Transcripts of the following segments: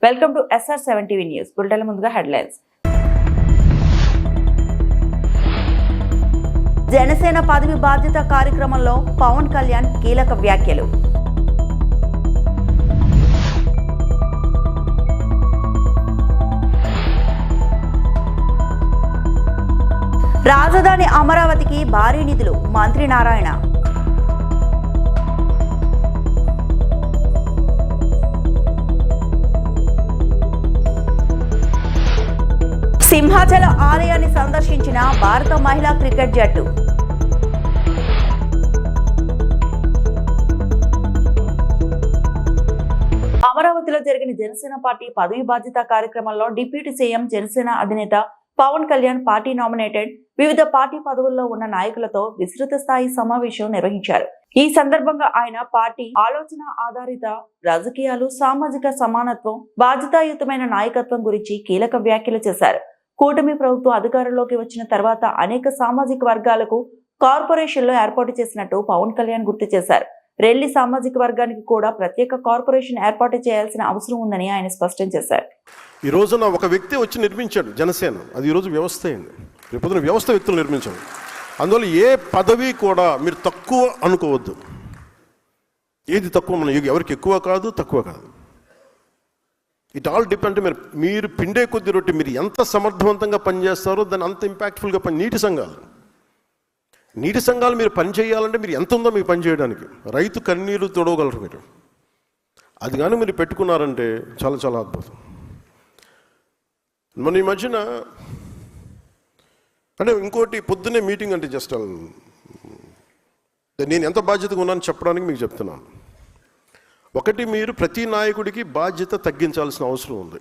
Welcome to SR7 TV news. Bulletin ముందుగా headlines. Janasena పదవి బాధ్యత కార్యక్రమంలో పవన్ కళ్యాణ్ కీలక వ్యాఖ్యలు. రాజధాని అమరావతికి భారీ నిధులు, మంత్రి నారాయణ. సింహాచల ఆలయాన్ని సందర్శించిన భారత మహిళా క్రికెట్ జట్టు. అమరావతిలో జరిగిన జనసేన పార్టీ పదవి బాధ్యత కార్యక్రమంలో డిప్యూటీ సీఎం, జనసేన అధినేత పవన్ కళ్యాణ్ పార్టీ నామినేటెడ్ వివిధ పార్టీ పదవుల్లో ఉన్న నాయకులతో విస్తృత స్థాయి సమావేశం నిర్వహించారు. ఈ సందర్భంగా ఆయన పార్టీ ఆలోచన ఆధారిత రాజకీయాలు, సామాజిక సమానత్వం, బాధ్యతాయుతమైన నాయకత్వం గురించి కీలక వ్యాఖ్యలు చేశారు. కూటమి ప్రభుత్వం అధికారంలోకి వచ్చిన తర్వాత అనేక సామాజిక వర్గాలకు కార్పొరేషన్లు ఏర్పాటు చేసినట్టు పవన్ కళ్యాణ్ గుర్తు చేశారు. రెల్లి సామాజిక వర్గానికి కూడా ప్రత్యేక కార్పొరేషన్ ఏర్పాటు చేయాల్సిన అవసరం ఉందని ఆయన స్పష్టం చేశారు. ఈ రోజున ఒక వ్యక్తి వచ్చి నిర్మించాడు జనసేన, అది ఈరోజు వ్యవస్థ అయింది. రేపొద్దున వ్యవస్థ వ్యక్తులు నిర్మించాడు. అందువల్ల ఏ పదవి కూడా మీరు తక్కువ అనుకోవద్దు. ఏది తక్కువ, మనం ఎవరికి ఎక్కువ కాదు, తక్కువ కాదు. It all depend. మీరు పిండే కొద్ది రొట్టె, మీరు ఎంత సమర్థవంతంగా పనిచేస్తారో దాన్ని అంత ఇంపాక్ట్ఫుల్గా నీటి సంఘాలు మీరు పని చేయాలంటే మీరు ఎంత ఉందో మీకు పని చేయడానికి. రైతు కన్నీరు తొడవగలరు మీరు. అది కానీ మీరు పెట్టుకున్నారంటే చాలా చాలా అద్భుతం. మన ఈ మధ్యన అంటే ఇంకోటి, పొద్దున్నే మీటింగ్ అంటే జస్ట్ నేను ఎంత బాధ్యతగా ఉన్నానని చెప్పడానికి మీకు చెప్తున్నాను. ఒకటి, మీరు ప్రతి నాయకుడికి బాధ్యత తగ్గించాల్సిన అవసరం ఉంది.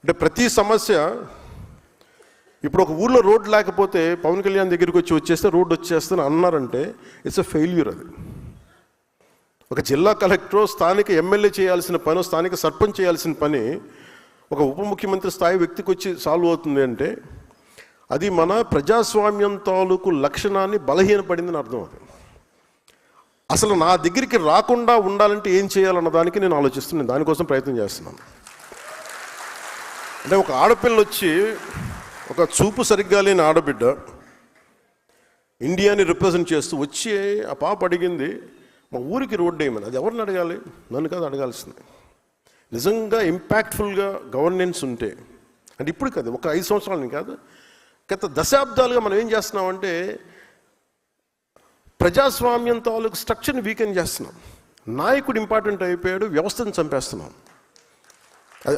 అంటే ప్రతి సమస్య, ఇప్పుడు ఒక ఊళ్ళో రోడ్డు లేకపోతే పవన్ కళ్యాణ్ దగ్గరికి వచ్చేస్తే రోడ్డు వచ్చేస్తాను అన్నారంటే ఇట్స్ ఎ ఫెయిల్యూర్. అది ఒక జిల్లా కలెక్టర్, స్థానిక ఎమ్మెల్యే చేయాల్సిన పని, స్థానిక సర్పంచ్ చేయాల్సిన పని ఒక ఉప ముఖ్యమంత్రి స్థాయి వ్యక్తికి వచ్చి సాల్వ్ అవుతుంది అంటే అది మన ప్రజాస్వామ్యం తాలూకు లక్షణాన్ని బలహీనపడిందని అర్థం. అది అసలు నా దగ్గరికి రాకుండా ఉండాలంటే ఏం చేయాలన్న దానికి నేను ఆలోచిస్తున్నాను. దానికోసం ప్రయత్నం చేస్తున్నాను. అంటే ఒక ఆడపిల్ల వచ్చి, ఒక చూపు సరిగ్గా లేని ఆడబిడ్డ ఇండియాని రిప్రజెంట్ చేస్తూ వచ్చి ఆ పాప అడిగింది, మా ఊరికి రోడ్డు వేయమని. అది ఎవరిని అడగాలి? నన్ను కాదు అడగాల్సింది. నిజంగా ఇంపాక్ట్ఫుల్గా గవర్నెన్స్ ఉంటే, అంటే ఇప్పుడు కాదు, ఒక 5 సంవత్సరాలని కాదు, గత దశాబ్దాలుగా మనం ఏం చేస్తున్నామంటే ప్రజాస్వామ్యం తాలూకు స్ట్రక్చర్ని వీకెన్ చేస్తున్నాం. నాయకుడు ఇంపార్టెంట్ అయిపోయాడు, వ్యవస్థను చంపేస్తున్నాం.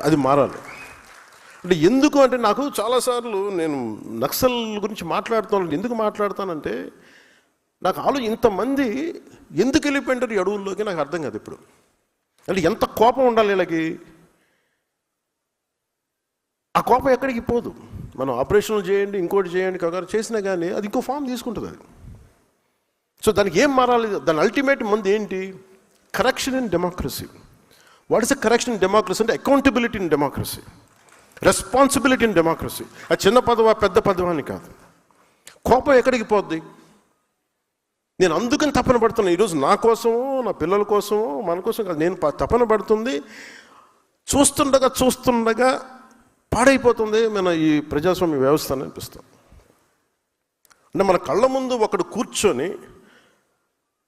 అది మారాలి. అంటే ఎందుకు అంటే, నాకు చాలాసార్లు నేను నక్సల్ గురించి మాట్లాడుతాను. ఎందుకు మాట్లాడతానంటే నాకు ఇంతమంది ఎందుకు వెళ్ళిపోయింటారు ఈ అడవుల్లోకి నాకు అర్థం కాదు ఇప్పుడు. అంటే ఎంత కోపం ఉండాలి వీళ్ళకి. ఆ కోపం ఎక్కడికి పోదు. మనం ఆపరేషన్లు చేయండి, ఇంకోటి చేయండి, కంగారు చేసినా కానీ అది ఇంకో ఫామ్ తీసుకుంటుంది. అది సో దానికి ఏం మారాలి? దాని అల్టిమేట్ మంది ఏంటి? Correction in democracy. What is a correction in democracy అంటే accountability in democracy, responsibility in democracy. అది చిన్న పదవా పెద్ద పదవా అని కాదు. కోపం ఎక్కడికి పోద్ది? నేను అందుకని తపన పడుతున్నాను ఈరోజు, నా కోసమో, నా పిల్లల కోసమో, మన కోసం కాదు. నేను తపన పడుతుంది. చూస్తుండగా పాడైపోతుంది మన ఈ ప్రజాస్వామ్య వ్యవస్థ అని అనిపిస్తుంది. అంటే మన కళ్ళ ముందు ఒకడు కూర్చొని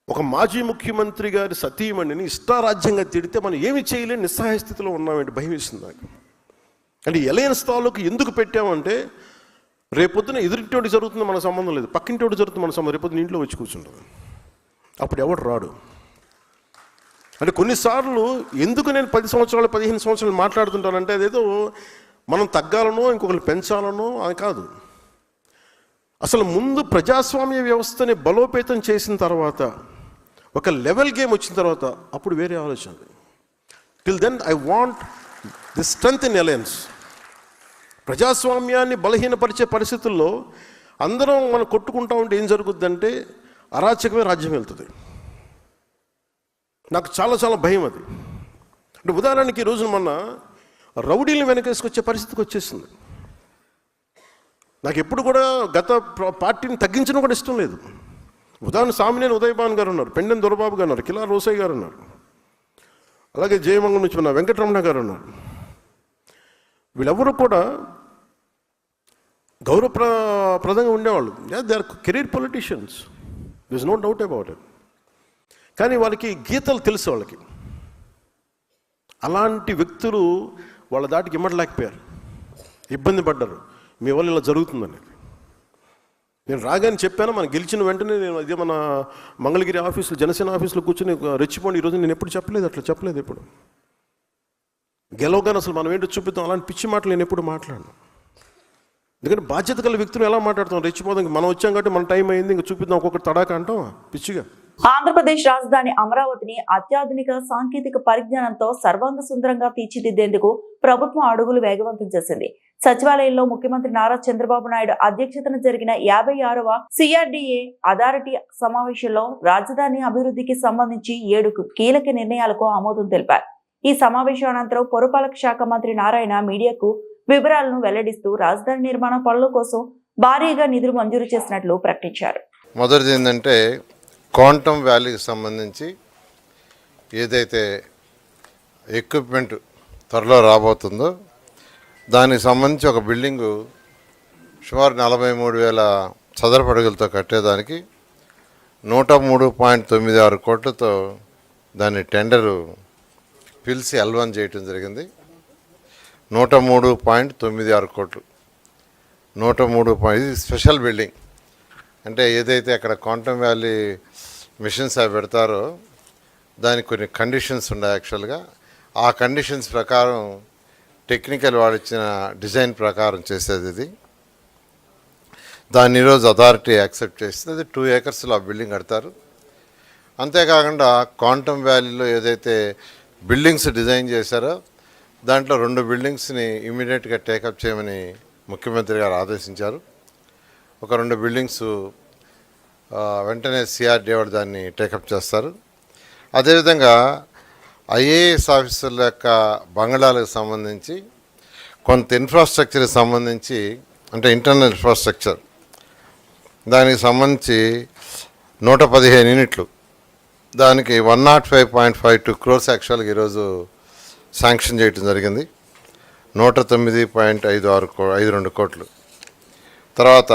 ఒక మాజీ ముఖ్యమంత్రి గారి సతీమణిని ఇష్టారాజ్యంగా తిడితే మనం ఏమి చేయలేని నిస్సహాయ స్థితిలో ఉన్నామంటే భయం వేస్తుంది నాకు. అంటే ఎలయన్స్ తాలూకు ఎందుకు పెట్టామంటే రేపొద్దున ఎదురింటోటి జరుగుతుంది మన సంబంధం లేదు, పక్కింటోటి జరుగుతుంది మన సంబంధం. రేపొద్దున ఇంట్లో వచ్చి కూర్చుంటుంది, అప్పుడు ఎవడు రాడు. అంటే కొన్నిసార్లు ఎందుకు నేను 10 సంవత్సరాలు 15 సంవత్సరాలు మాట్లాడుతుంటానంటే అదేదో మనం తగ్గాలనో ఇంకొకరు పెంచాలనో అని కాదు. అసలు ముందు ప్రజాస్వామ్య వ్యవస్థని బలోపేతం చేసిన తర్వాత, ఒక లెవెల్ గేమ్ వచ్చిన తర్వాత అప్పుడు వేరే ఆలోచన. Till then I want the strength in alliance. ప్రజాస్వామ్యాన్ని బలహీనపరిచే పరిస్థితుల్లో అందరం మనం కొట్టుకుంటా ఉంటే ఏం జరుగుద్దంటే అరాచకమే రాజ్యం వెళ్తుంది. నాకు చాలా చాలా భయం అది. అంటే ఉదాహరణకి ఈ రోజున మొన్న రౌడీలను వెనకేసుకొచ్చే పరిస్థితికి వచ్చేసింది. నాకు ఎప్పుడు కూడా గత పార్టీని తగ్గించడం కూడా ఇష్టం లేదు. ఉదాహరణ సామినేని ఉదయభాన్ గారు ఉన్నారు, పెండెం దొరబాబు గారు ఉన్నారు, కిలా రోసయ్య గారు ఉన్నారు. అలాగే జయమంగళం నుంచి ఉన్న వెంకటరమణ గారు ఉన్నారు. వీళ్ళెవరూ కూడా గౌరవప్రదంగా ఉండేవాళ్ళు. They are career politicians, there is no doubt about it. కానీ వాళ్ళకి గీతలు తెలుసు. వాళ్ళకి అలాంటి వ్యక్తులు వాళ్ళ దాటికి ఇమ్మడలేకపోయారు, ఇబ్బంది పడ్డారు. మీ వల్ల ఇలా జరుగుతుందని నేను రాగానే చెప్పాను. మనం గెలిచిన వెంటనే నేను ఇదే మన మంగళగిరి ఆఫీసులో, జనసేన ఆఫీసులో కూర్చొని రెచ్చిపోండి. ఈరోజు నేను ఎప్పుడు చెప్పలేదు, అట్లా చెప్పలేదు. ఎప్పుడు గెలవగానే అసలు మనం ఏంటో చూపిద్దాం, అలాంటి పిచ్చి మాటలు నేను ఎప్పుడు మాట్లాడను. ఎందుకంటే బాధ్యత గల వ్యక్తులు ఎలా మాట్లాడతాం, రెచ్చిపోదాం. మనం వచ్చాం కాబట్టి మన టైం అయింది, ఇంకా చూపిద్దాం ఒక్కొక్కటి తడాక అంటాం పిచ్చిగా. ఆంధ్రప్రదేశ్ రాజధాని అమరావతిని అత్యాధునిక సాంకేతిక పరిజ్ఞానంతో సర్వాంగ సుందరంగా తీర్చిదిద్దేందుకు ప్రభుత్వం అడుగులు వేగవంతం చేసింది. సచివాలయంలో ముఖ్యమంత్రి నారా చంద్రబాబు నాయుడు అధ్యక్షతన జరిగిన 56వ CRDA అథారిటీ సమావేశంలో రాజధాని అభివృద్ధికి సంబంధించి 7 కీలక నిర్ణయాలకు ఆమోదం తెలిపారు. ఈ సమావేశం అనంతరం పురపాలక శాఖ మంత్రి నారాయణ మీడియాకు వివరాలను వెల్లడిస్తూ రాజధాని నిర్మాణ పనుల కోసం భారీగా నిధులు మంజూరు చేసినట్లు ప్రకటించారు. మొదటిది ఏంటంటే క్వాంటమ్ వ్యాలీకి సంబంధించి ఏదైతే ఎక్విప్మెంట్ త్వరలో రాబోతుందో దానికి సంబంధించి ఒక బిల్డింగు సుమారు 43,000 చదరపు అడుగులతో కట్టేదానికి 103.96 కోట్లతో దాన్ని టెండరు పిలిచి L1 చేయటం జరిగింది. 103.96 కోట్లు. 103 ఇది స్పెషల్ బిల్డింగ్. అంటే ఏదైతే అక్కడ క్వాంటమ్ వ్యాలీ మిషన్స్ అవి పెడతారో దానికి కొన్ని కండిషన్స్ ఉన్నాయి. యాక్చువల్గా ఆ కండిషన్స్ ప్రకారం టెక్నికల్ వాళ్ళు ఇచ్చిన డిజైన్ ప్రకారం చేసేది ఇది. దాన్ని ఈరోజు అథారిటీ యాక్సెప్ట్ చేస్తుంది. అది 2 ఏకర్స్లో ఆ బిల్డింగ్ కడతారు. అంతేకాకుండా క్వాంటమ్ వ్యాలీలో ఏదైతే బిల్డింగ్స్ డిజైన్ చేశారో దాంట్లో 2 బిల్డింగ్స్ని ఇమీడియట్గా టేకప్ చేయమని ముఖ్యమంత్రి గారు ఆదేశించారు. ఒక 2 బిల్డింగ్స్ వెంటనే CRDA వాడు దాన్ని టేకప్ చేస్తారు. అదేవిధంగా IAS ఆఫీసర్ల యొక్క బంగళాలకు సంబంధించి కొంత ఇన్ఫ్రాస్ట్రక్చర్కి సంబంధించి, అంటే ఇంటర్నల్ ఇన్ఫ్రాస్ట్రక్చర్ దానికి సంబంధించి 115 యూనిట్లు, దానికి 105.52 crores యాక్చువల్గా ఈరోజు శాంక్షన్ చేయడం జరిగింది. 109.52 కోట్లు. తర్వాత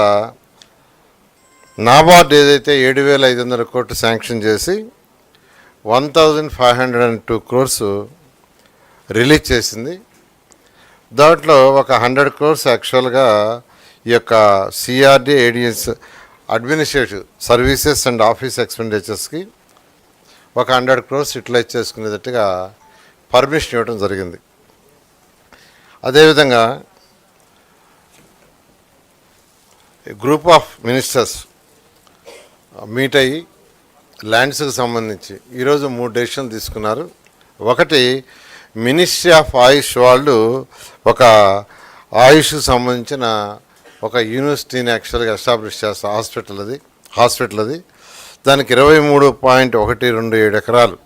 నాబార్డ్ ఏదైతే 7,500 కోట్లు శాంక్షన్ చేసి 1,502 crores రిలీజ్ చేసింది. దాంట్లో ఒక 100 crores యాక్చువల్గా ఈ యొక్క CRDA ADS administrative services and office ఎక్స్పెండిచర్స్కి ఒక 100 crores యూటిలైజ్ చేసుకునేటట్టుగా పర్మిషన్ ఇవ్వడం జరిగింది. అదేవిధంగా గ్రూప్ ఆఫ్ మినిస్టర్స్ మీట్ అయ్యి ల్యాండ్స్కి సంబంధించి ఈరోజు 3 డెసిషన్లు తీసుకున్నారు. ఒకటి, మినిస్ట్రీ ఆఫ్ ఆయుష్ వాళ్ళు ఒక ఆయుష్కి సంబంధించిన ఒక యూనివర్సిటీని యాక్చువల్గా ఎస్టాబ్లిష్ చేస్తారు. హాస్పిటల్ అది దానికి 23.127 ఎకరాలు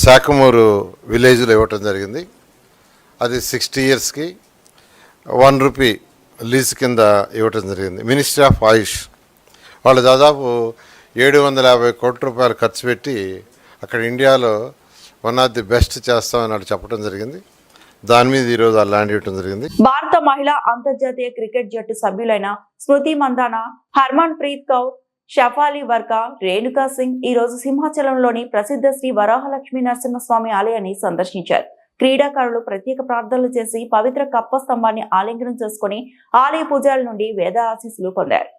శాఖమూరు విలేజ్లో ఇవ్వటం జరిగింది. అది 60 yearsకి 1 రూపీ లీజ్ కింద ఇవ్వటం జరిగింది. మినిస్ట్రీ ఆఫ్ ఆయుష్ వాళ్ళు దాదాపు 750 కోట్ల రూపాయలు ఖర్చు పెట్టి అక్కడ ఇండియాలో వన్ ఆఫ్ ది బెస్ట్ చేస్తామని వాళ్ళు చెప్పడం జరిగింది. దాని మీద ఈరోజు ఆ ల్యాండ్ ఇవ్వడం జరిగింది. భారత మహిళా అంతర్జాతీయ క్రికెట్ జట్టు సభ్యులైన స్మృతి మందాన, హర్మన్ ప్రీత్ కౌర్, షఫాలి వర్కా, రేణుకా సింగ్ ఈ రోజు సింహాచలంలోని ప్రసిద్ధ శ్రీ వరాహలక్ష్మీ నరసింహస్వామి ఆలయాన్ని సందర్శించారు. క్రీడాకారులు ప్రత్యేక ప్రార్థనలు చేసి పవిత్ర కప్ప స్తంభాన్ని ఆలింగనం చేసుకుని ఆలయ పూజారుల నుండి వేద ఆశీస్సులు పొందారు.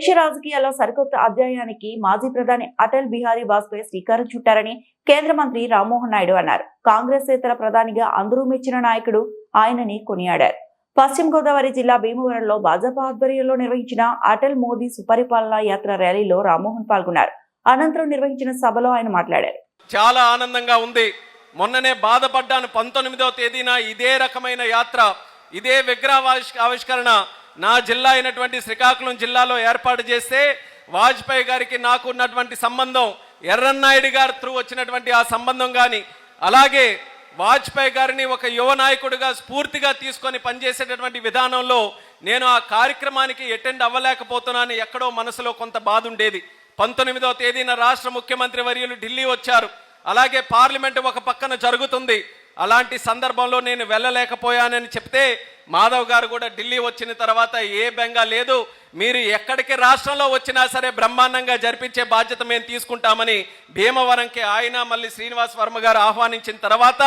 దేశ రాజకీయాల్లో సరికొత్త అధ్యాయానికి మాజీ ప్రధాని అటల్ బిహారీ వాజ్పేయి శ్రీకారం చుట్టారని కేంద్ర మంత్రి రామ్మోహన్ నాయుడు అన్నారు. కాంగ్రెస్ ఇతర ప్రధానిగా అందరూ మెచ్చిన నాయకుడు ఆయనని కొనియాడారు. పశ్చిమ గోదావరి జిల్లా భీమవరంలో భాజపా ఆధ్వర్యంలో నిర్వహించిన అటల్ మోదీ సుపరిపాలన యాత్ర ర్యాలీలో రామ్మోహన్ పాల్గొన్నారు. అనంతరం నిర్వహించిన సభలో ఆయన మాట్లాడారు. చాలా ఆనందంగా ఉంది. మొన్ననే బాధపడ్డాను. 19వ తేదీన ఇదే రకమైన యాత్ర, ఇదే విగ్రహ ఆవిష్కరణ నా జిల్లా అయినటువంటి శ్రీకాకుళం జిల్లాలో ఏర్పాటు చేస్తే వాజ్పేయి గారికి నాకు ఉన్నటువంటి సంబంధం, ఎర్రన్నాయుడు గారి త్రూ వచ్చినటువంటి ఆ సంబంధం కానీ, అలాగే వాజ్పేయి గారిని ఒక యువ నాయకుడిగా స్ఫూర్తిగా తీసుకొని పనిచేసేటటువంటి విధానంలో నేను ఆ కార్యక్రమానికి అటెండ్ అవ్వలేకపోతున్నాను. ఎక్కడో మనసులో కొంత బాధ ఉండేది. 19వ తేదీన రాష్ట్ర ముఖ్యమంత్రి వర్యులు ఢిల్లీ వచ్చారు. అలాగే పార్లమెంటు ఒక పక్కన జరుగుతుంది. అలాంటి సందర్భంలో నేను వెళ్ళలేకపోయానని చెప్తే మాధవ్ గారు కూడా ఢిల్లీ వచ్చిన తర్వాత ఏ బెంగా లేదు, మీరు ఎక్కడికి రాష్ట్రంలో వచ్చినా సరే బ్రహ్మాండంగా జరిపించే బాధ్యత మేము తీసుకుంటామని భీమవరంకి ఆయన మళ్ళీ శ్రీనివాస్ వర్మ గారు ఆహ్వానించిన తర్వాత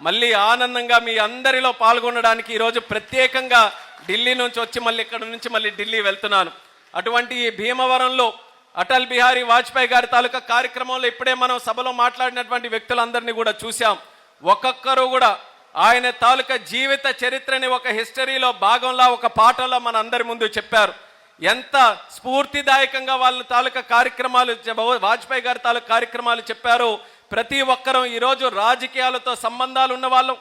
మళ్ళీ ఆనందంగా మీ అందరిలో పాల్గొనడానికి ఈరోజు ప్రత్యేకంగా ఢిల్లీ నుంచి వచ్చి మళ్ళీ ఇక్కడ నుంచి మళ్ళీ ఢిల్లీ వెళ్తున్నాను. అటువంటి ఈ భీమవరంలో అటల్ బిహారీ వాజ్పేయి గారి తాలూకా కార్యక్రమంలో ఇప్పుడే మనం సభలో మాట్లాడినటువంటి వ్యక్తులందరినీ కూడా చూసాం. ఒక్కొక్కరు కూడా ఆయన తాలూకా జీవిత చరిత్రని ఒక హిస్టరీలో భాగంలో ఒక పాఠంలో మన అందరి ముందు చెప్పారు. ఎంత స్ఫూర్తిదాయకంగా వాళ్ళ తాలూకా కార్యక్రమాలు, వాజ్పేయి గారి తాలూకా కార్యక్రమాలు చెప్పారు. ప్రతి ఒక్కరూ ఈరోజు రాజకీయాలతో సంబంధాలు ఉన్న వాళ్ళం,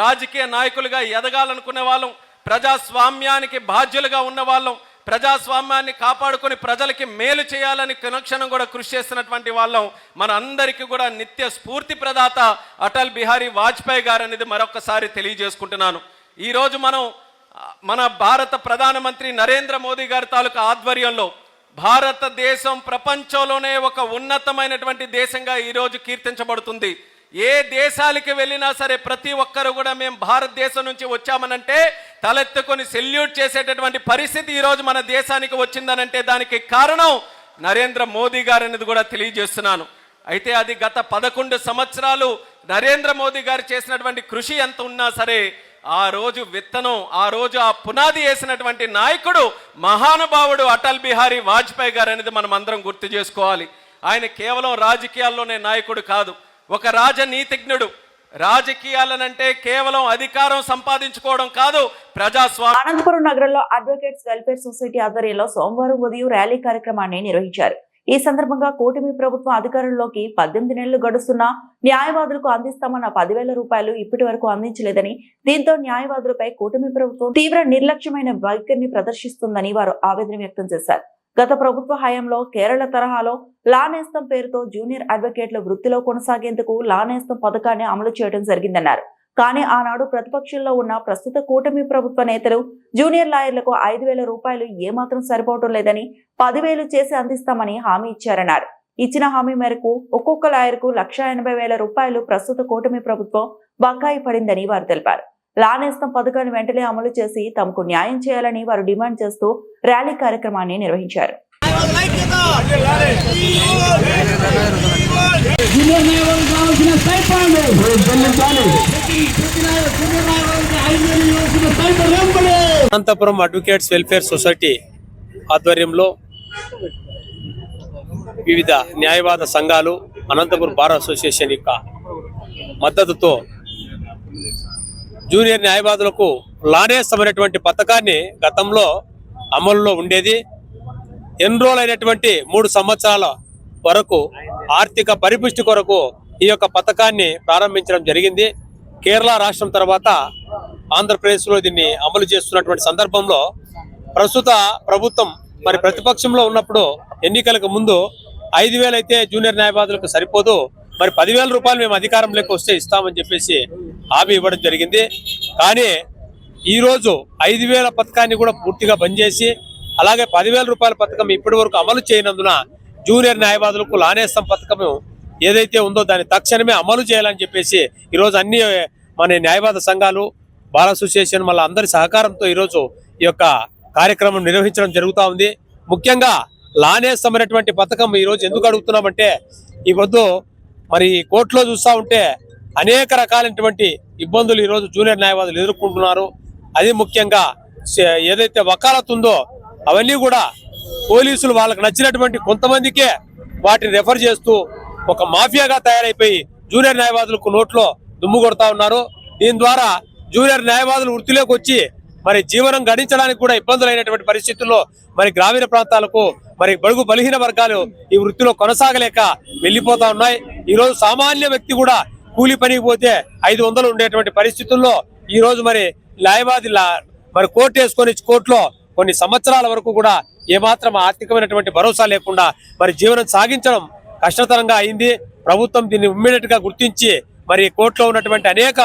రాజకీయ నాయకులుగా ఎదగాలనుకునే వాళ్ళం, ప్రజాస్వామ్యానికి బాధ్యులుగా ఉన్న వాళ్ళం, ప్రజాస్వామ్యాన్ని కాపాడుకొని ప్రజలకి మేలు చేయాలని కనక్షణం కూడా కృషి చేస్తున్నటువంటి వాళ్ళం. మన అందరికీ కూడా నిత్య స్ఫూర్తి ప్రదాత అటల్ బిహారీ వాజ్పేయి గారు అనేది మరొకసారి తెలియజేసుకుంటున్నాను. ఈరోజు మన భారత ప్రధానమంత్రి నరేంద్ర మోదీ గారి తాలూకా ఆధ్వర్యంలో భారతదేశం ప్రపంచంలోనే ఒక ఉన్నతమైనటువంటి దేశంగా ఈరోజు కీర్తించబడుతుంది. ఏ దేశాలకి వెళ్ళినా సరే ప్రతి ఒక్కరు కూడా మేము భారతదేశం నుంచి వచ్చామనంటే తలెత్తుకొని సెల్యూట్ చేసేటటువంటి పరిస్థితి ఈరోజు మన దేశానికి వచ్చిందనంటే దానికి కారణం నరేంద్ర మోదీ గారు అనేది కూడా తెలియజేస్తున్నాను. అయితే అది గత 11 సంవత్సరాలు నరేంద్ర మోదీ గారు చేసినటువంటి కృషి ఎంత ఉన్నా సరే ఆ రోజు విత్తనం, ఆ రోజు ఆ పునాది వేసినటువంటి నాయకుడు మహానుభావుడు అటల్ బిహారీ వాజ్పేయి గారు అనేది మనం అందరం గుర్తు చేసుకోవాలి. ఆయన కేవలం రాజకీయాల్లోనే నాయకుడు కాదు, ఒక రాజనీతిజ్ఞుడు. రాజకీయాలనంటే కేవలం అధికారం సంపాదించుకోవడం కాదు, ప్రజాస్వామ్యం. అనంతపురం నగరంలో అడ్వకేట్స్ వెల్ఫేర్ సొసైటీ ఆధ్వర్యంలో సోమవారం ఉదయం ర్యాలీ కార్యక్రమాన్ని నిర్వహించారు. ఈ సందర్భంగా కూటమి ప్రభుత్వం అధికారంలోకి 18 నెలలు గడుస్తున్నా న్యాయవాదులకు అందిస్తామన్న 10,000 రూపాయలు ఇప్పటి వరకు అందించలేదని, దీంతో న్యాయవాదులపై కూటమి ప్రభుత్వం తీవ్ర నిర్లక్ష్యమైన వైఖరిని ప్రదర్శిస్తుందని వారు ఆవేదన వ్యక్తం చేశారు. గత ప్రభుత్వ హయాంలో కేరళ తరహాలో లా నేస్తం పేరుతో జూనియర్ అడ్వకేట్ల వృత్తిలో కొనసాగేందుకు లా నేస్తం పథకాన్ని అమలు చేయడం జరిగిందన్నారు. కానీ ఆనాడు ప్రతిపక్షంలో ఉన్న ప్రస్తుత కూటమి ప్రభుత్వ నేతలు జూనియర్ లాయర్లకు 5,000 రూపాయలు ఏమాత్రం సరిపోవటం లేదని 10,000 చేసి అందిస్తామని హామీ ఇచ్చారన్నారు. ఇచ్చిన హామీ మేరకు ఒక్కొక్క లాయర్కు 1,80,000 రూపాయలు ప్రస్తుత కూటమి ప్రభుత్వం బకాయి పడిందని వారు తెలిపారు. లా నేస్తం పథకాన్ని వెంటనే అమలు చేసి తమకు న్యాయం చేయాలని వారు డిమాండ్ చేస్తూ ర్యాలీ కార్యక్రమాన్ని నిర్వహించారు. అనంతపురం అడ్వకేట్స్ వెల్ఫేర్ సొసైటీ ఆధ్వర్యంలో వివిధ న్యాయవాద సంఘాలు, అనంతపురం బార్ అసోసియేషన్ యొక్క మద్దతుతో జూనియర్ న్యాయవాదులకు లానేస్తమైనటువంటి పథకాన్ని గతంలో అమలులో ఉండేది. ఎన్రోల్ అయినటువంటి 3 సంవత్సరాల వరకు ఆర్థిక పరిపుష్టి కొరకు ఈ యొక్క పథకాన్ని ప్రారంభించడం జరిగింది. కేరళ రాష్ట్రం తర్వాత ఆంధ్రప్రదేశ్లో దీన్ని అమలు చేస్తున్నటువంటి సందర్భంలో ప్రస్తుత ప్రభుత్వం మరి ప్రతిపక్షంలో ఉన్నప్పుడు ఎన్నికలకు ముందు 5,000 అయితే జూనియర్ న్యాయవాదులకు సరిపోదు, మరి 10,000 రూపాయలు మేము అధికారంలోకి వస్తే ఇస్తామని చెప్పేసి హామీ ఇవ్వడం జరిగింది. కానీ ఈరోజు 5,000 పథకాన్ని కూడా పూర్తిగా బంద్ చేసి అలాగే 10,000 రూపాయల పథకం ఇప్పటి వరకు అమలు చేయనందున జూనియర్ న్యాయవాదులకు లానేస్తం పథకం ఏదైతే ఉందో దాన్ని తక్షణమే అమలు చేయాలని చెప్పేసి ఈరోజు అన్ని మన న్యాయవాద సంఘాలు, బార్ అసోసియేషన్ మళ్ళీ అందరి సహకారంతో ఈరోజు ఈ యొక్క కార్యక్రమం నిర్వహించడం జరుగుతూ ఉంది. ముఖ్యంగా లానేస్తమైనటువంటి పథకం ఈరోజు ఎందుకు అడుగుతున్నామంటే ఈ పొద్దు మరి కోర్టులో చూస్తూ ఉంటే అనేక రకాలైనటువంటి ఇబ్బందులు ఈరోజు జూనియర్ న్యాయవాదులు ఎదుర్కొంటున్నారు. అది ముఖ్యంగా ఏదైతే వకాలత్ ఉందో అవన్నీ కూడా పోలీసులు వాళ్ళకి నచ్చినటువంటి కొంతమందికే వాటిని రెఫర్ చేస్తూ ఒక మాఫియాగా తయారైపోయి జూనియర్ న్యాయవాదులకు నోట్లో దుమ్ము కొడతా ఉన్నారు. దీని ద్వారా జూనియర్ న్యాయవాదులు వృత్తిలోకి వచ్చి మరి జీవనం గడించడానికి కూడా ఇబ్బందులైనటువంటి పరిస్థితుల్లో మరి గ్రామీణ ప్రాంతాలకు మరి బడుగు బలహీన వర్గాలు ఈ వృత్తిలో కొనసాగలేక వెళ్ళిపోతా ఉన్నాయి. ఈ రోజు సామాన్య వ్యక్తి కూడా కూలి పనికి పోతే 500 ఉండేటువంటి పరిస్థితుల్లో ఈ రోజు మరి న్యాయవాది మరి కోర్టు వేసుకొని కోర్టులో కొన్ని సంవత్సరాల వరకు కూడా ఏమాత్రం ఆర్థికమైనటువంటి భరోసా లేకుండా మరి జీవనం సాగించడం కష్టతరంగా అయింది. ప్రభుత్వం దీన్ని ఇమ్మీడియట్ గా గుర్తించి మరి కోర్టులో ఉన్నటువంటి అనేక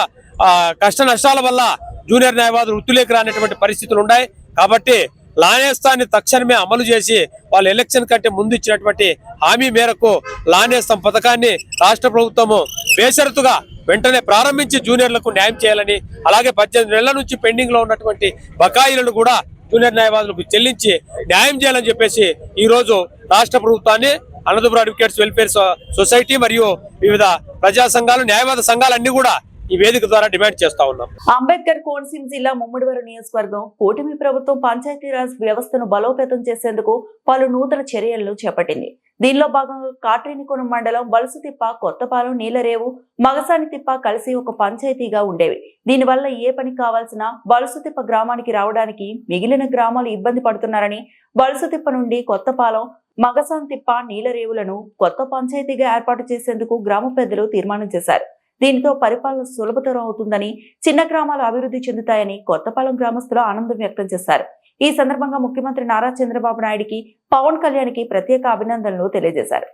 కష్ట నష్టాల వల్ల జూనియర్ న్యాయవాదులు వృత్తిలోకి రానటువంటి పరిస్థితులు ఉన్నాయి. కాబట్టి లానేస్తాన్ని తక్షణమే అమలు చేసి వాళ్ళు ఎలక్షన్ కంటే ముందు ఇచ్చినటువంటి హామీ మేరకు లానేస్తం పథకాన్ని రాష్ట్ర ప్రభుత్వము బేషరతుగా వెంటనే ప్రారంభించి జూనియర్లకు న్యాయం చేయాలని, అలాగే 18 నెలల నుంచి పెండింగ్ లో ఉన్నటువంటి బకాయిలను కూడా జూనియర్ న్యాయవాదులకు చెల్లించి న్యాయం చేయాలని చెప్పేసి ఈ రోజు రాష్ట్ర ప్రభుత్వాన్ని అనంతపురం అడ్వకేట్స్ వెల్ఫేర్ సొసైటీ మరియు వివిధ ప్రజా సంఘాలు న్యాయవాద సంఘాలన్నీ కూడా ఈ వేదిక ద్వారా డిమాండ్ చేస్తా ఉన్నాం. అంబేద్కర్ కోనసీమ జిల్లా ముమ్మడివరం నియోజకవర్గం కూటమి ప్రభుత్వం పంచాయతీరాజ్ వ్యవస్థను బలోపేతం చేసేందుకు పలు నూతన చర్యలను చేపట్టింది. దీనిలో భాగంగా కాట్రేనికోన మండలం బలుసుతిప్ప, కొత్తపాలెం, నీలరేవు, మగసానితిప్ప కలిసి ఒక పంచాయతీగా ఉండేవి. దీనివల్ల ఏ పని కావాల్సిన బలుసుతిప్ప గ్రామానికి రావడానికి మిగిలిన గ్రామాలు ఇబ్బంది పడుతున్నారని బలుసుతిప్ప నుండి కొత్తపాలెం, మగసానితిప్ప, నీలరేవులను కొత్త పంచాయతీగా ఏర్పాటు చేసేందుకు గ్రామ పెద్దలు తీర్మానం చేశారు. దీనితో పరిపాలన సులభతరం అవుతుందని, చిన్న గ్రామాలు అభివృద్ధి చెందుతాయని కొత్తపాలెం గ్రామస్తులు ఆనందం వ్యక్తం చేశారు. ఈ సందర్భంగా ముఖ్యమంత్రి నారా చంద్రబాబు నాయుడికి, పవన్ కళ్యాణ్కి ప్రత్యేక అభినందనలు తెలియజేశారు.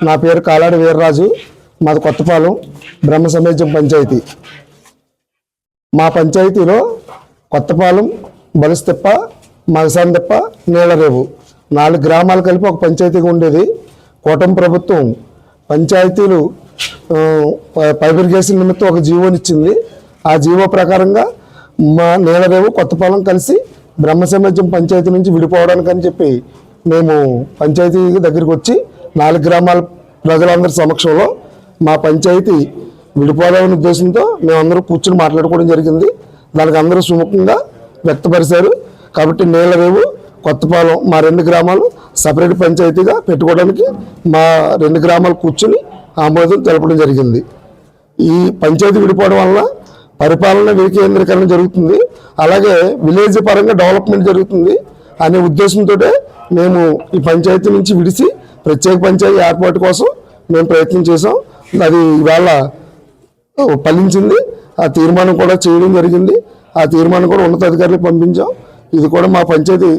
నా పేరు కాలాడి వీర్రాజు, మాది కొత్తపాలెం బ్రహ్మ సమాజం పంచాయతీ. మా పంచాయతీలో కొత్తపాలెం, బలుసుతిప్ప, మగసానితిప్ప, నీలరేవు 4 గ్రామాలు కలిపి ఒక పంచాయతీగా ఉండేది. కూటమి ప్రభుత్వం పంచాయతీలు ఫైబ్రికేషన్ నిమిత్తం ఒక జీవోనిచ్చింది. ఆ జీవో ప్రకారంగా మా నీలరేవు, కొత్తపాలెం కలిసి బ్రహ్మ సమాజం పంచాయతీ నుంచి విడిపోవడానికి అని చెప్పి మేము పంచాయతీ దగ్గరికి వచ్చి 4 గ్రామాల ప్రజలందరి సమక్షంలో మా పంచాయతీ విడిపోవాలనే ఉద్దేశంతో మేమందరూ కూర్చొని మాట్లాడుకోవడం జరిగింది. దానికి అందరూ సుముఖంగా వ్యక్తపరిచారు. కాబట్టి నీలరేవు, కొత్తపాలెం మా 2 గ్రామాలు సపరేట్ పంచాయతీగా పెట్టుకోవడానికి మా 2 గ్రామాలు కూర్చొని ఆమోదం తెలపడం జరిగింది. ఈ పంచాయతీ విడిపోవడం వల్ల పరిపాలన వికేంద్రీకరణ జరుగుతుంది, అలాగే విలేజ్ పరంగా డెవలప్మెంట్ జరుగుతుంది అనే ఉద్దేశంతో మేము ఈ పంచాయతీ నుంచి విడిచి ప్రత్యేక పంచాయతీ ఏర్పాటు కోసం మేము ప్రయత్నం చేసాం. అది ఇవాళ ఫలించింది. ఆ తీర్మానం కూడా చేయడం జరిగింది. ఆ తీర్మానం కూడా ఉన్నతాధికారులకు పంపించాం. ఇది కూడా మా పంచాయతీ.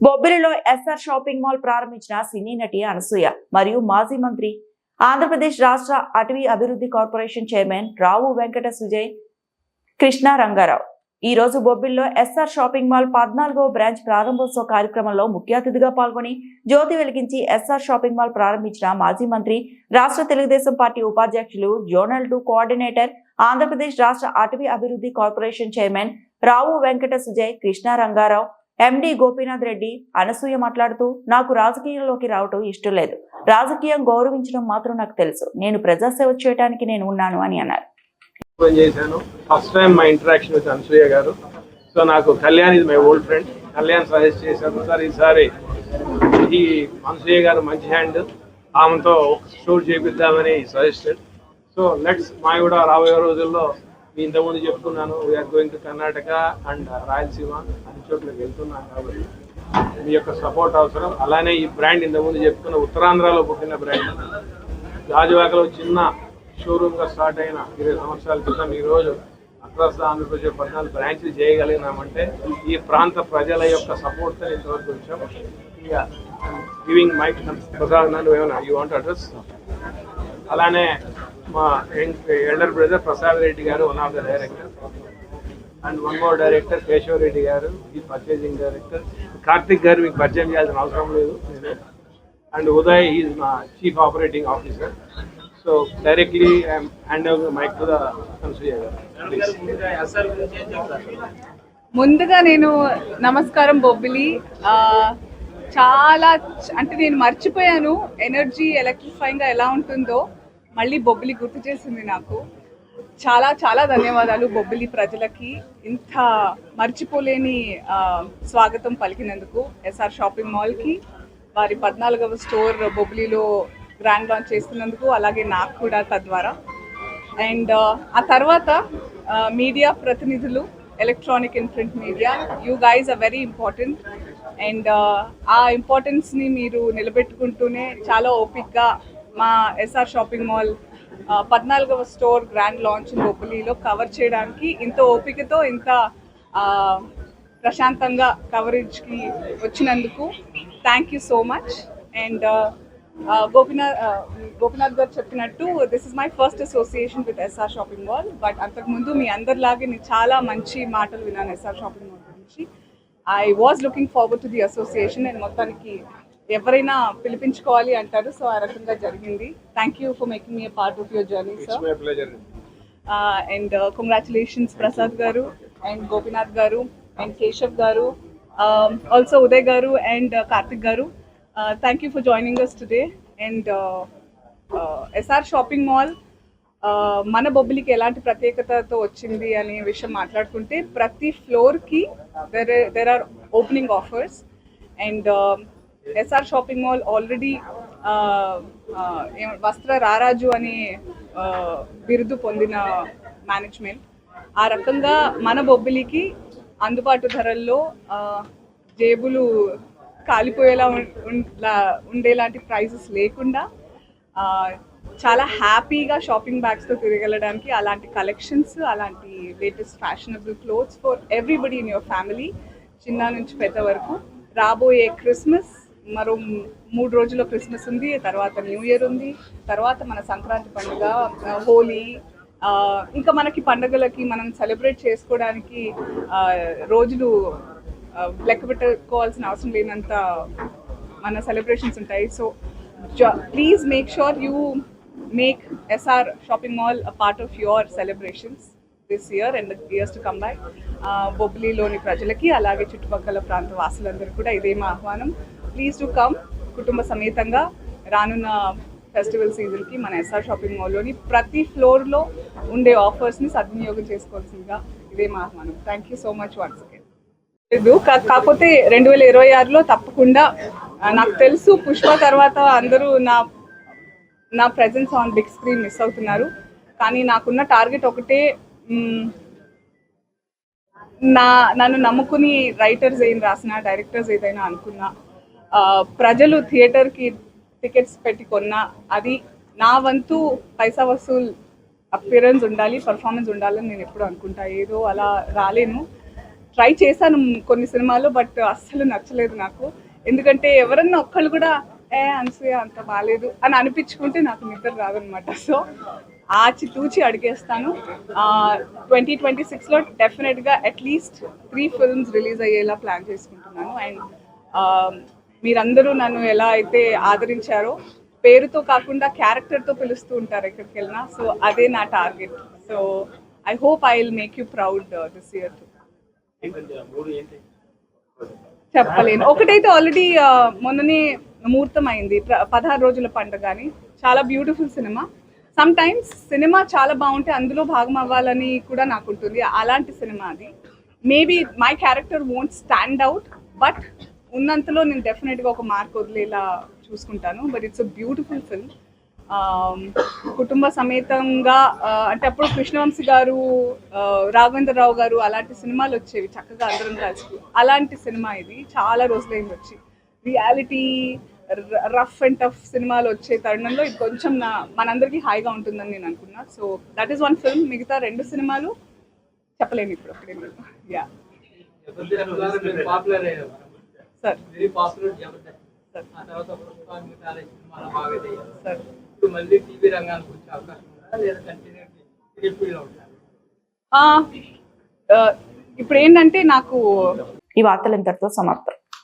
బొబ్బిలిలో ఎస్ఆర్ షాపింగ్ మాల్ ప్రారంభించిన సినీ నటి అనసూయ మరియు మాజీ మంత్రి, ఆంధ్రప్రదేశ్ రాష్ట్ర అటవీ అభివృద్ధి కార్పొరేషన్ చైర్మన్ రావు వెంకట సుజయ్ కృష్ణ రంగారావు ఈ రోజు బొబ్బిలిలో ఎస్ఆర్ షాపింగ్ మాల్ 14వ బ్రాంచ్ ప్రారంభోత్సవ కార్యక్రమంలో ముఖ్య అతిథిగా పాల్గొని జ్యోతి వెలిగించి ఎస్ఆర్ షాపింగ్ మాల్ ప్రారంభించిన మాజీ మంత్రి, రాష్ట్ర తెలుగుదేశం పార్టీ ఉపాధ్యక్షులు, జోనల్ 2 కోఆర్డినేటర్, ఆంధ్రప్రదేశ్ రాష్ట్ర అటవీ అభివృద్ధి కార్పొరేషన్ చైర్మన్ రావు వెంకట సుజయ్ కృష్ణ రంగారావు, ఎండి గోపీనాథ్ రెడ్డి. అనసూయ మాట్లాడుతూ, నాకు రాజకీయంలోకి రావటం ఇష్టం లేదు, రాజకీయం గౌరవించడం మాత్రం నాకు తెలుసు, నేను ప్రజాసేవ చేయడానికి నేను ఉన్నాను అని అన్నారు. చేశాను first time my interaction with Anasuya garu. So నాకు Kalyan is my old friend. Kalyan suggest చేశాను, సార్ ఈసారి ఈ అనసూయ గారు మంచి హ్యాండ్, ఆమెతో స్టోర్ చేపిద్దామని సజెస్టెడ్. సో లెట్స్ మా కూడా రాబోయే రోజుల్లో మీ ఇంతకుముందు చెప్తున్నాను, we are going to Karnataka and Rayalaseema అన్ని చోట్లకి వెళ్తున్నాను. కాబట్టి మీ యొక్క సపోర్ట్ అవసరం. అలానే ఈ బ్రాండ్ ఇంతకుముందు చెప్పుకున్న ఉత్తరాంధ్రలో పుట్టిన బ్రాండ్, గాజువాకలో చిన్న షోరూమ్గా స్టార్ట్ అయిన 20 సంవత్సరాల క్రితం ఈరోజు అక్రాస్ ఆంధ్రప్రదేశ్ 14 బ్రాంచ్లు చేయగలిగినామంటే ఈ ప్రాంత ప్రజల యొక్క సపోర్ట్తో ఇంతవరకు వచ్చాం. ఇక గివింగ్ మైక్ ప్రసాద్ నన్ను ఏమన్నా యూ వాంట్ అడ్రస్. అలానే మా ఎల్డర్ బ్రదర్ ప్రసాద్ రెడ్డి గారు, one of the director, and one more director Keshav Reddy గారు, ఈ పర్చేసింగ్ డైరెక్టర్. కార్తిక్ గారు మీకు పరిచయం చేయాల్సిన అవసరం లేదు, అండ్ ఉదయ్ ఈజ్ మా chief operating officer. So directly I'm hand over mic to the Anasuya garu. ముందుగా నేను నమస్కారం బొబ్బిలి. చాలా అంటే నేను మర్చిపోయాను ఎనర్జీ ఎలక్ట్రిఫైయింగ్గా ఎలా ఉంటుందో, మళ్ళీ బొబ్బిలి గుర్తు చేసింది నాకు. చాలా చాలా ధన్యవాదాలు బొబ్బిలి ప్రజలకి ఇంత మర్చిపోలేని స్వాగతం పలికినందుకు. ఎస్ఆర్ షాపింగ్ మాల్కి వారి 14వ స్టోర్ బొబ్బిలిలో గ్రాండ్ లాంచ్ చేస్తున్నందుకు, అలాగే నాకు కూడా తద్వారా. అండ్ ఆ తర్వాత మీడియా ప్రతినిధులు, electronic and print media, you guys are very important. And ఆ ఇంపార్టెన్స్ని మీరు నిలబెట్టుకుంటూనే చాలా ఓపిక్గా మా ఎస్ఆర్ షాపింగ్ మాల్ 14వ స్టోర్ గ్రాండ్ లాంచ్ బొబ్బిలిలో కవర్ చేయడానికి ఇంత ఓపికతో, ఇంత ప్రశాంతంగా కవరేజ్కి వచ్చినందుకు thank you so much. And Gopinath garu చెప్పినట్టు this is my first association with SR shopping mall. But అంతకుముందు మీ అందరిలాగే నేను చాలా మంచి మాటలు విన్నాను ఎస్ఆర్ షాపింగ్ మాల్ గురించి. I was looking forward to the association. And మొత్తానికి ఎవరైనా పిలిపించుకోవాలి అంటారు, సో ఆ రకంగా జరిగింది. Thank you for making me part of your journey sir. And congratulations Prasad గారు అండ్ గోపినాథ్ గారు అండ్ కేశవ్ గారు, ఆల్సో ఉదయ్ గారు and Karthik garu. Thank you for joining us today. And SR shopping mall మన బొబ్బిలికి ఎలాంటి ప్రత్యేకతతో వచ్చింది అనే విషయం మాట్లాడుకుంటే, ప్రతి ఫ్లోర్కి there are opening offers. And SR shopping mall already వస్త్ర రారాజు అనే బిరుదు పొందిన మేనేజ్మెంట్. ఆ రకంగా మన బొబ్బిలికి అందుబాటు ధరల్లో జేబులు కాలిపోయేలా ఉండేలాంటి ప్రైజెస్ లేకుండా చాలా హ్యాపీగా షాపింగ్ బ్యాగ్స్తో తిరగలడానికి అలాంటి కలెక్షన్స్, అలాంటి latest fashionable clothes for everybody in your family, చిన్న నుంచి పెద్ద వరకు. రాబోయే క్రిస్మస్, మరో 3 రోజుల్లో క్రిస్మస్ ఉంది, తర్వాత న్యూ ఇయర్ ఉంది, తర్వాత మన సంక్రాంతి పండుగ, హోలీ, ఇంకా మనకి పండుగలకి మనం సెలబ్రేట్ చేసుకోవడానికి రోజులు లెక్క పెట్టుకోవాల్సిన అవసరం లేనంత మన సెలబ్రేషన్స్ ఉంటాయి. So please make sure you make SR shopping mall a part of your celebrations this year and years to come by. బొబ్బిలిలోని ప్రజలకి, అలాగే చుట్టుపక్కల ప్రాంత వాసులందరూ కూడా ఇదే మా ఆహ్వానం. ప్లీజ్ టు కమ్ కుటుంబ సమేతంగా. రానున్న ఫెస్టివల్ సీజన్కి మన ఎస్ఆర్ షాపింగ్ మాల్లోని ప్రతి ఫ్లోర్లో ఉండే ఆఫర్స్ని సద్వినియోగం చేసుకోవాల్సిందిగా ఇదే మా ఆహ్వానం. Thank you so much once again. కాకపోతే 2026లో తప్పకుండా, నాకు తెలుసు పుష్ప తర్వాత అందరూ నా presence on big screen miss అవుతున్నారు, కానీ నాకున్న టార్గెట్ ఒకటే, నన్ను నమ్ముకుని రైటర్స్ ఏం రాసినా, డైరెక్టర్స్ ఏదైనా అనుకున్నా, ప్రజలు థియేటర్కి టికెట్స్ పెట్టి కొన్నా, అది నా వంతు పైసా వసూల్ అపియరెన్స్ ఉండాలి, పర్ఫార్మెన్స్ ఉండాలని నేను ఎప్పుడు అనుకుంటా. ఏదో అలా రాలేను. ట్రై చేశాను కొన్ని సినిమాలు, బట్ అస్సలు నచ్చలేదు నాకు. ఎందుకంటే ఎవరన్నా ఒక్కళ్ళు కూడా అనసూయ అంత బాగాలేదు అని అనిపించుకుంటే నాకు నిద్ర రాదనమాట. సో ఆచితూచి అడిగేస్తాను. 2026లో డెఫినెట్గా అట్లీస్ట్ 3 ఫిల్మ్స్ రిలీజ్ అయ్యేలా ప్లాన్ చేసుకుంటున్నాను. అండ్ మీరందరూ నన్ను ఎలా అయితే ఆదరించారో, పేరుతో కాకుండా క్యారెక్టర్తో పిలుస్తూ ఉంటారు ఎక్కడికి వెళ్ళినా, సో అదే నా target. So I hope I will make you proud this year to. చెప్పలేను. ఒకటైతే ఆల్రెడీ మొన్ననే ముహూర్తం అయింది, 16 రోజుల పండుగ అని. చాలా beautiful cinema. Some times cinema చాలా బాగుంటే అందులో భాగం అవ్వాలని కూడా నాకు ఉంటుంది. అలాంటి సినిమా అది. Maybe my character won't stand out, but ఉన్నంతలో నేను డెఫినెట్గా ఒక మార్క్ వదిలేలా చూసుకుంటాను. But it's a beautiful film. కుటుంబ సమేతంగా, అంటే అప్పుడు కృష్ణవంశీ గారు, రాఘవేంద్రరావు గారు అలాంటి సినిమాలు వచ్చేవి చక్కగా అందరం కలిసి. అలాంటి సినిమా ఇది. చాలా రోజులైంది వచ్చి. రియాలిటీ, రఫ్ అండ్ టఫ్ సినిమాలు వచ్చే తరుణంలో ఇది కొంచెం మనందరికీ హాయిగా ఉంటుందని నేను అనుకున్నా. So that is 1 film. మిగతా 2 సినిమాలు చెప్పలేను ఇప్పుడు అప్పుడే. Yeah sir. ఇప్పుడు ఏంటంటే నాకు ఈ వార్తలు ఇంతటితో సమాప్తం.